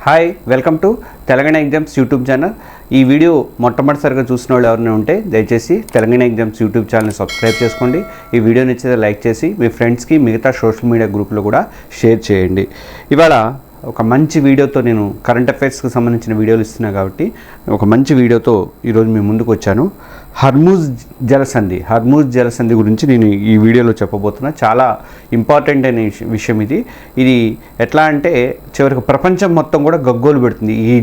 Hi, welcome to Telangana exams YouTube channel. ఈ video మొట్టమొదటిసారిగా చూసిన వాళ్ళు ఎవరైనా ఉంటే దయచేసి తెలంగాణ ఎగ్జామ్స్ యూట్యూబ్ ఛానల్ని సబ్స్క్రైబ్ చేసుకోండి. ఈ వీడియో నచ్చితే లైక్ చేసి మీ ఫ్రెండ్స్కి మిగతా సోషల్ మీడియా గ్రూప్లో కూడా షేర్ చేయండి. ఇవాళ ఒక మంచి వీడియోతో నేను కరెంట్ అఫైర్స్కి సంబంధించిన వీడియోలు ఇస్తున్నా కాబట్టి ఒక మంచి వీడియోతో ఈరోజు మీ ముందుకు వచ్చాను. హర్మూజ్ జలసంధి గురించి నేను ఈ వీడియోలో చెప్పబోతున్నా. చాలా ఇంపార్టెంట్ అనే విషయం ఇది ఎట్లా అంటే చివరికి ప్రపంచం మొత్తం కూడా గగ్గోలు పెడుతుంది. ఈ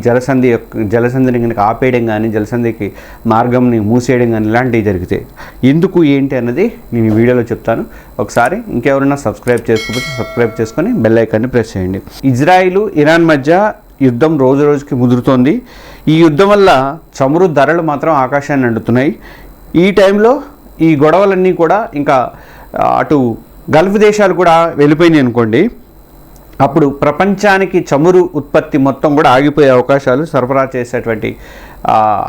జలసంధిని కనుక ఆపేయడం కానీ, జలసంధికి మార్గంని మూసేయడం కానీ ఇలాంటివి జరిగితే ఎందుకు ఏంటి అన్నది నేను ఈ వీడియోలో చెప్తాను. ఒకసారి ఇంకెవరైనా సబ్స్క్రైబ్ చేసుకోకపోతే సబ్స్క్రైబ్ చేసుకొని బెల్ ఐకాన్ని ప్రెస్ చేయండి. ఇజ్రాయిల్, ఇరాన్ మధ్య యుద్ధం రోజు రోజుకి ముదురుతోంది. ఈ యుద్ధం వల్ల చమురు ధరలు మాత్రం ఆకాశాన్ని అంటున్నాయి. ఈ టైంలో ఈ గొడవలన్నీ కూడా ఇంకా అటు గల్ఫ్ దేశాలు కూడా వెళ్ళిపోయినాయి అనుకోండి, అప్పుడు ప్రపంచానికి చమురు ఉత్పత్తి మొత్తం కూడా ఆగిపోయే అవకాశాలు, సరఫరా చేసేటువంటి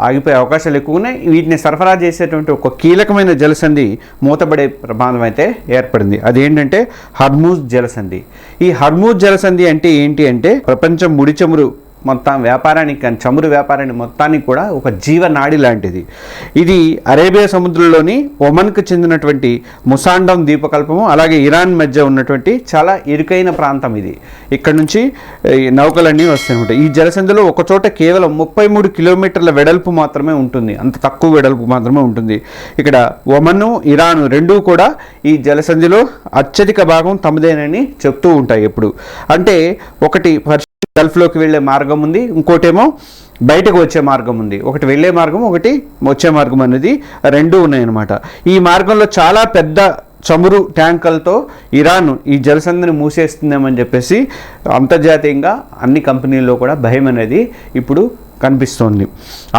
ఆగిపోయే అవకాశాలు ఎక్కువ ఉన్నాయి. వీటిని సరఫరా చేసేటువంటి ఒక కీలకమైన జలసంధి మూతపడే ప్రమాదం అయితే ఏర్పడింది. అదేంటంటే హర్మూజ్ జలసంధి. ఈ హర్మూజ్ జలసంధి అంటే ఏంటి అంటే ప్రపంచం ముడి చమురు మొత్తం వ్యాపారానికి కానీ చమురు వ్యాపారానికి మొత్తానికి కూడా ఒక జీవనాడి లాంటిది. ఇది అరేబియా సముద్రంలోని ఒమన్కు చెందినటువంటి ముసాండం ద్వీపకల్పము, అలాగే ఇరాన్ మధ్య ఉన్నటువంటి చాలా ఇరుకైన ప్రాంతం ఇది. ఇక్కడ నుంచి నౌకలన్నీ వస్తాయి. ఈ జలసంధిలో ఒక చోట కేవలం 33 కిలోమీటర్ల వెడల్పు మాత్రమే ఉంటుంది. అంత తక్కువ వెడల్పు మాత్రమే ఉంటుంది. ఇక్కడ ఒమను, ఇరాన్ రెండూ కూడా ఈ జలసంధిలో అత్యధిక భాగం తమదేనని చెప్తూ ఉంటాయి ఎప్పుడు. అంటే ఒకటి గల్ఫ్లోకి వెళ్ళే మార్గం ఉంది, ఇంకోటేమో బయటకు వచ్చే మార్గం ఉంది. ఒకటి వెళ్ళే మార్గం, ఒకటి వచ్చే మార్గం అనేది రెండూ ఉన్నాయన్నమాట. ఈ మార్గంలో చాలా పెద్ద చమురు ట్యాంకర్లతో ఇరాన్ ఈ జలసంధిని మూసేస్తుందేమని చెప్పేసి అంతర్జాతీయంగా అన్ని కంపెనీల్లో కూడా భయం అనేది ఇప్పుడు కనిపిస్తోంది.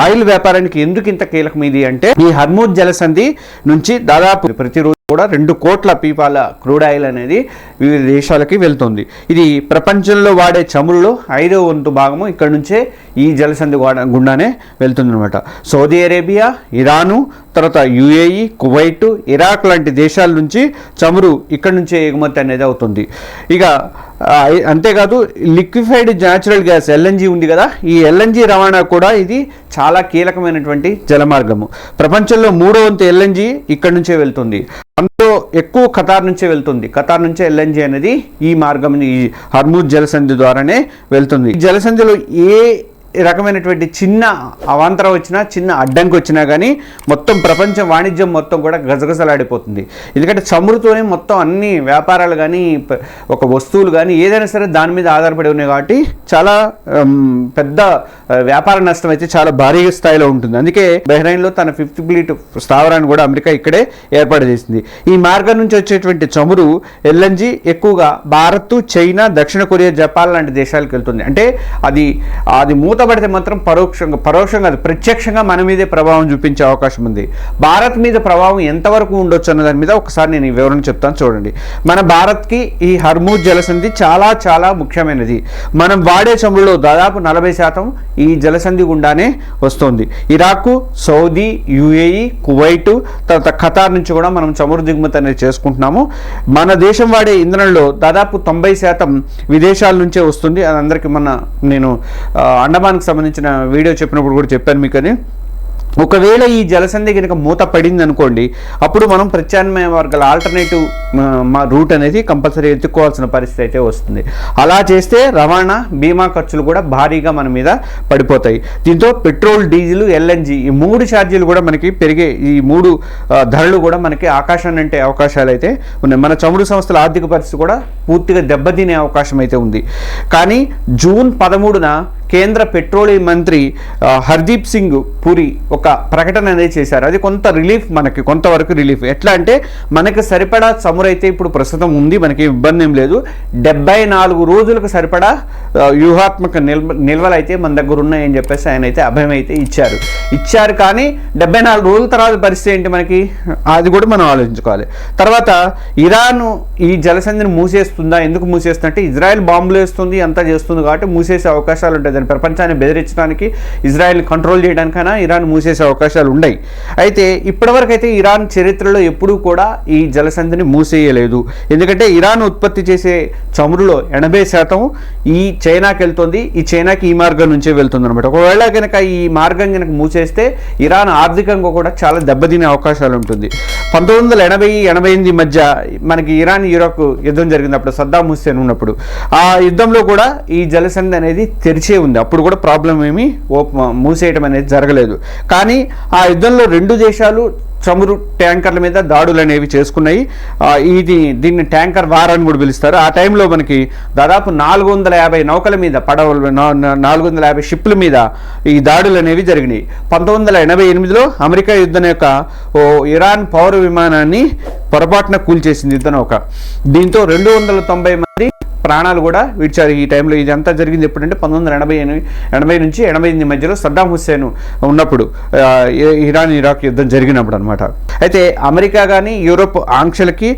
ఆయిల్ వ్యాపారానికి ఎందుకు ఇంత కీలకం ఇది అంటే, ఈ హర్మూజ్ జలసంధి నుంచి దాదాపు ప్రతిరోజు కూడా 2 కోట్ల పీపాల క్రూడ్ ఆయిల్ అనేది వివిధ దేశాలకి వెళ్తుంది. ఇది ప్రపంచంలో వాడే చమురులో 5వ వంతు భాగము ఇక్కడ నుంచే ఈ జలసంధి గుండానే వెళ్తుందన్నమాట. సౌదీ అరేబియా, ఇరాను, తర్వాత యుఏఈ, కువైట్, ఇరాక్ లాంటి దేశాల నుంచి చమురు ఇక్కడ నుంచే ఎగుమతి అనేది అవుతుంది. ఇక అంతేకాదు లిక్విఫైడ్ న్యాచురల్ గ్యాస్ ఎల్ఎన్జీ ఉంది కదా, ఈ ఎల్ఎన్జీ రవాణా కూడా ఇది చాలా కీలకమైనటువంటి జలమార్గము. ప్రపంచంలో 3వ వంతు ఎల్ఎన్జీ ఇక్కడ నుంచే వెళ్తుంది. అందులో ఎక్కువ ఖతార్ నుంచే వెళ్తుంది. ఖతార్ నుంచే ఎల్ఎన్జీ అనేది ఈ మార్గం, ఈ హర్మూజ్ జలసంధి ద్వారానే వెళ్తుంది. ఈ జలసంధిలో ఏ రకమైనటువంటి చిన్న అవాంతరం వచ్చినా, చిన్న అడ్డంకి వచ్చినా కానీ మొత్తం ప్రపంచ వాణిజ్యం మొత్తం కూడా గజగజలాడిపోతుంది. ఎందుకంటే చమురుతోనే మొత్తం అన్ని వ్యాపారాలు కానీ, ఒక వస్తువులు కానీ ఏదైనా సరే దాని మీద ఆధారపడి ఉన్నాయి. కాబట్టి చాలా పెద్ద వ్యాపార నష్టం అయితే చాలా భారీ స్థాయిలో ఉంటుంది. అందుకే బహ్రెయిన్లో తన 5th ఫ్లీట్ స్థావరాన్ని కూడా అమెరికా ఇక్కడే ఏర్పాటు చేసింది. ఈ మార్గం నుంచి వచ్చేటువంటి చమురు ఎల్ఎన్జీ ఎక్కువగా భారత్, చైనా, దక్షిణ కొరియా, జపాన్ లాంటి దేశాలకు వెళ్తుంది. అంటే అది మూతపడితే మాత్రం పరోక్షంగా ప్రత్యక్షంగా మన మీదే ప్రభావం చూపించే అవకాశం ఉంది. భారత్ మీద ప్రభావం ఎంతవరకు ఉండొచ్చు అన్న దాని మీద ఒకసారి నేను ఈ వివరణ చెప్తాను చూడండి. మన భారత్కి ఈ హర్మూజ్ జలసంధి చాలా చాలా ముఖ్యమైనది. మనం వాడే చమురులో దాదాపు 40% ఈ జలసంధి గుండానే వస్తుంది. ఇరాకు, సౌదీ, యుఏఈ, కువైట్, తర్వాత ఖతార్ నుంచి కూడా మనం చమురు దిగుమతి అనేది చేసుకుంటున్నాము. మన దేశం వాడే ఇంధనంలో దాదాపు 90% విదేశాల నుంచే వస్తుంది. అది అందరికీ నేను అండమాన్కి సంబంధించిన వీడియో చెప్పినప్పుడు కూడా చెప్పాను మీకు. అని ఒకవేళ ఈ జలసంధి కనుక మూత పడింది అనుకోండి, అప్పుడు మనం ప్రత్యామ్నాయ మార్గాల ఆల్టర్నేటివ్ రూట్ అనేది కంపల్సరీ ఎత్తుకోవాల్సిన పరిస్థితి అయితే వస్తుంది. అలా చేస్తే రవాణా, బీమా ఖర్చులు కూడా భారీగా మన మీద పడిపోతాయి. దీంతో పెట్రోల్, డీజిల్, ఎల్ఎన్జీ ఈ 3 ఛార్జీలు కూడా మనకి పెరిగే, ఈ 3 ధరలు కూడా మనకి ఆకాశాన్ని అంటే అవకాశాలు అయితే ఉన్నాయి. మన చమురు సంస్థల ఆర్థిక పరిస్థితి కూడా పూర్తిగా దెబ్బతినే అవకాశం అయితే ఉంది. కానీ జూన్ 13న కేంద్ర పెట్రోలియం మంత్రి హర్దీప్ సింగ్ పురి ఒక ప్రకటన అనేది చేశారు. అది కొంత రిలీఫ్, మనకి కొంతవరకు రిలీఫ్. ఎట్లా అంటే మనకి సరిపడా చమురు అయితే ఇప్పుడు ప్రస్తుతం ఉంది, మనకి ఇబ్బంది ఏం లేదు. 74 రోజులకు సరిపడా వ్యూహాత్మక నిల్వలు అయితే మన దగ్గర ఉన్నాయని చెప్పేసి ఆయన అయితే అభయం అయితే ఇచ్చారు. కానీ 74 రోజుల తర్వాత పరిస్థితి ఏంటి మనకి, అది కూడా మనం ఆలోచించుకోవాలి. తర్వాత ఇరాన్ ఈ జలసంధిని మూసేస్తుందా? ఎందుకు మూసేస్తుందంటే ఇజ్రాయెల్ బాంబులు వేస్తుంది, అంతా చేస్తుంది కాబట్టి మూసేసే అవకాశాలు ఉంటాయి లేదని ప్రపంచాన్ని బెదిరించడానికి, ఇజ్రాయెల్ని కంట్రోల్ చేయడానికైనా ఇరాన్ మూసేసే అవకాశాలు ఉన్నాయి. అయితే ఇప్పటివరకు అయితే ఇరాన్ చరిత్రలో ఎప్పుడూ కూడా ఈ జలసంధిని మూసేయలేదు. ఎందుకంటే ఇరాన్ ఉత్పత్తి చేసే చమురులో 80% ఈ చైనాకి వెళ్తుంది. ఈ చైనాకి ఈ మార్గం నుంచే వెళ్తుంది అనమాట. ఒకవేళ కనుక ఈ మార్గం కనుక మూసేస్తే ఇరాన్ ఆర్థికంగా కూడా చాలా దెబ్బతినే అవకాశాలు ఉంటుంది. 1980-88 మధ్య మనకి ఇరాన్ యూరప్ యుద్ధం జరిగినప్పుడు, సద్దాం హుస్సేన్ ఉన్నప్పుడు, ఆ యుద్ధంలో కూడా ఈ జలసంధి అనేది తెరిచే ఉంది. అప్పుడు కూడా ప్రాబ్లం ఏమీ మూసేయడం అనేది జరగలేదు. కానీ ఆ యుద్ధంలో రెండు దేశాలు చమురు ట్యాంకర్ల మీద దాడులు అనేవి చేసుకున్నాయి. దీన్ని ట్యాంకర్ వార్ అని కూడా పిలుస్తారు. ఆ టైంలో మనకి దాదాపు 450 నౌకల మీద, పడవలు 450 షిప్ల మీద ఈ దాడులు అనేవి జరిగినాయి. 1988లో అమెరికా యుద్ధం యొక్క ఇరాన్ పౌర విమానాన్ని పొరపాటున కూల్చేసింది యుద్ధ నౌక. దీంతో 290 మంది ప్రాణాలు కూడా విడిచారు ఈ టైంలో. ఇదంతా జరిగింది ఎప్పుడంటే 1980 నుంచి 88 మధ్యలో సద్దాం హుస్సేన్ ఉన్నప్పుడు, ఇరాన్ ఇరాక్ యుద్ధం జరిగినప్పుడు అనమాట. అయితే అమెరికా కానీ యూరోప్ ఆంక్షలకి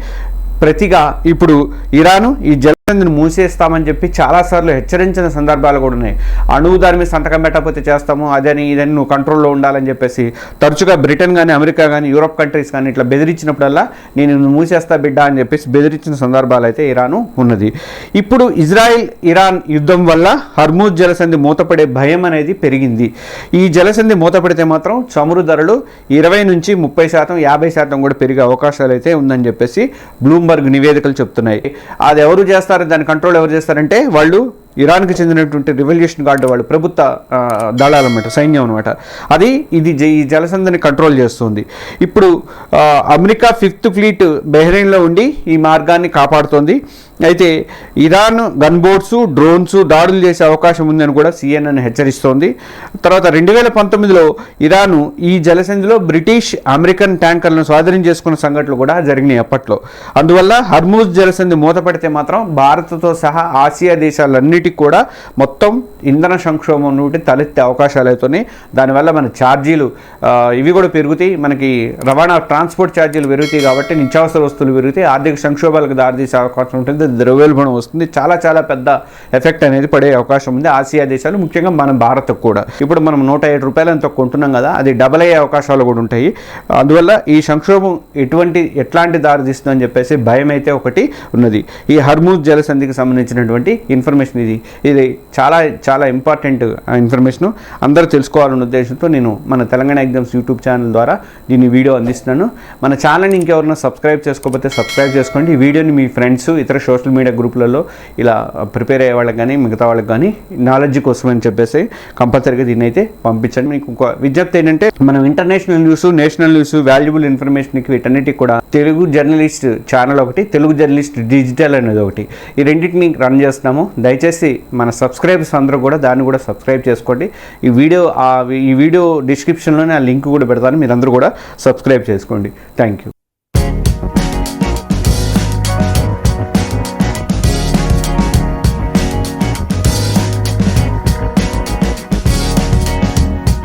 ప్రతిగా ఇప్పుడు ఇరాను ఈ జలసంధిని మూసేస్తామని చెప్పి చాలాసార్లు హెచ్చరించిన సందర్భాలు కూడా ఉన్నాయి. అణువు దాని మీద సంతకం పెట్టకపోతే చేస్తాము, అదని ఇదని నువ్వు కంట్రోల్లో ఉండాలని చెప్పేసి తరచుగా బ్రిటన్ కానీ, అమెరికా కానీ, యూరోప్ కంట్రీస్ కానీ ఇట్లా బెదిరించినప్పుడల్లా నేను మూసేస్తా బిడ్డ అని చెప్పేసి బెదిరించిన సందర్భాలు అయితే ఇరాను ఉన్నది. ఇప్పుడు ఇజ్రాయిల్ ఇరాన్ యుద్ధం వల్ల హర్మూజ్ జలసంధి మూతపడే భయం అనేది పెరిగింది. ఈ జలసంధి మూతపడితే మాత్రం చమురు ధరలు 20 నుంచి 30%, 50% కూడా పెరిగే అవకాశాలు అయితే ఉందని చెప్పేసి బ్లూమ్బర్గ్ నివేదికలు చెప్తున్నాయి. అది ఎవరు చేస్తారు, దాని కంట్రోల్ ఎవరు చేస్తారంటే వాళ్ళు ఇరాన్కి చెందినటువంటి రివల్యూషన్ గార్డు, వాళ్ళు ప్రభుత్వ దళాలు అనమాట, సైన్యం అనమాట. అది ఈ జలసంధిని కంట్రోల్ చేస్తుంది. ఇప్పుడు అమెరికా 5th ఫ్లీట్ బహ్రెయిన్లో ఉండి ఈ మార్గాన్ని కాపాడుతోంది. అయితే ఇరాన్ గన్ బోట్స్, డ్రోన్స్ దాడులు చేసే అవకాశం ఉందని కూడా CNN హెచ్చరిస్తోంది. తర్వాత 2019లో ఇరాను ఈ జలసంధిలో బ్రిటిష్, అమెరికన్ ట్యాంకర్లను స్వాధీనం చేసుకున్న సంఘటనలు కూడా జరిగినాయి అప్పట్లో. అందువల్ల హర్మూజ్ జలసంధి మూతపడితే మాత్రం భారత్తో సహా ఆసియా దేశాలన్నిటికీ కూడా మొత్తం ఇంధన సంక్షోభం నుండి తలెత్తే అవకాశాలు అవుతున్నాయి. దానివల్ల మన ఛార్జీలు ఇవి కూడా పెరుగుతాయి, మనకి రవాణా ట్రాన్స్పోర్ట్ ఛార్జీలు పెరుగుతాయి. కాబట్టి నిత్యావసర వస్తువులు పెరుగుతాయి, ఆర్థిక సంక్షోభాలకు దారితీసే అవకాశం ఉంటుంది, ద్రవ్యోల్బణం వస్తుంది. చాలా చాలా పెద్ద ఎఫెక్ట్ అనేది పడే అవకాశం ఉంది ఆసియా దేశాలు, ముఖ్యంగా మన భారత్కు కూడా. ఇప్పుడు మనం 107 రూపాయలంతో కొంటున్నాం కదా, అది డబల్ అయ్యే అవకాశాలు కూడా ఉంటాయి. అందువల్ల ఈ సంక్షోభం ఎట్లాంటి దారితీస్తుందని చెప్పేసి భయం అయితే ఒకటి ఉన్నది. ఈ హర్మూజ్ జలసంధికి సంబంధించినటువంటి ఇన్ఫర్మేషన్ ఇది చాలా చాలా ఇంపార్టెంట్ ఇన్ఫర్మేషన్, అందరూ తెలుసుకోవాలన్న ఉద్దేశంతో నేను మన తెలంగాణ ఎగ్జామ్స్ యూట్యూబ్ ఛానల్ ద్వారా దీన్ని వీడియో అందిస్తున్నాను. మన ఛానల్ని ఇంకెవరైనా సబ్స్క్రైబ్ చేసుకోకపోతే సబ్స్క్రైబ్ చేసుకోండి. ఈ వీడియోని మీ ఫ్రెండ్స్, ఇతర సోషల్ మీడియా గ్రూపులలో ఇలా ప్రిపేర్ అయ్యే వాళ్ళకి కానీ, మిగతా వాళ్ళకి కానీ నాలెడ్జ్ కోసం అని చెప్పేసి కంపల్సరీగా దీన్ని అయితే పంపించండి. మీకు ఇంకో విజ్ఞప్తి ఏంటంటే, మనం international news, national news, valuable ఇన్ఫర్మేషన్కి వీటన్నిటికి కూడా తెలుగు జర్నలిస్ట్ ఛానల్ ఒకటి, తెలుగు జర్నలిస్ట్ డిజిటల్ అనేది ఒకటి, ఈ రెండింటిని రన్ చేస్తున్నాము. దయచేసి మన సబ్స్క్రైబర్స్ అందరూ కూడా దాన్ని కూడా సబ్స్క్రైబ్ చేసుకోండి. ఈ వీడియో డిస్క్రిప్షన్లోనే ఆ లింక్ కూడా పెడతాను, మీరందరూ కూడా సబ్స్క్రైబ్ చేసుకోండి. Thank you.